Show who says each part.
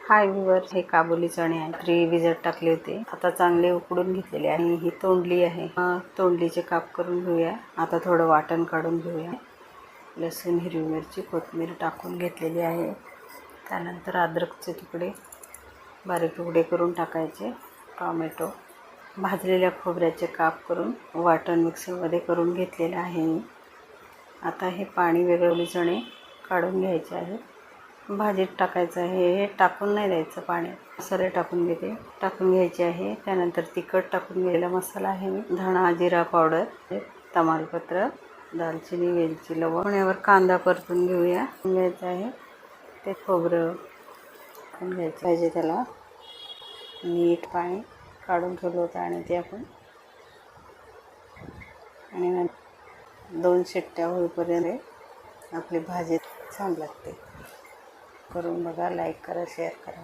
Speaker 1: हाय viewers, हे काबुली चणे आहेत. 3 विजत टाकले होते, आता चांगले उकडून घेतलेले आणि ही तोंडली आहे. तोंडलीचे काप करून घेऊया. आता थोडं वाटण काढून घेऊया. लसूण, हिरवी मिरची, कोथिंबीर टाकून घेतलेली आहे. त्यानंतर अद्रकचे तुकडे बारीक तुकडे करून टाकायचे. टोमॅटो, भाजलेल्या खोबऱ्याचे काप करून वाटण मिक्सरमध्ये करून घेतलेलं आहे. आता हे पाणी वेगळे चणे काढून घ्यायचे आहे. भाजीत टाकायचं आहे. हे टाकून नाही द्यायचं पाण्यात, मसाले टाकून घ्यायचे आहे. त्यानंतर तिखट टाकून घ्यायला मसाला आहे. धणा, जिरा पावडर, तमालपत्र, दालचिनी, वेलची, लवंग. यावर कांदा परतून घ्यायचा आहे. ते खोबरं घ्यायचं पाहिजे. त्याला मीठ, पाणी काढून ठेवलं होतं आणि ते आपण आणि 2 शिट्ट्या होईपर्यंत आपली भाजी छान लागते. करून बघा, लाईक करा, शेअर करा.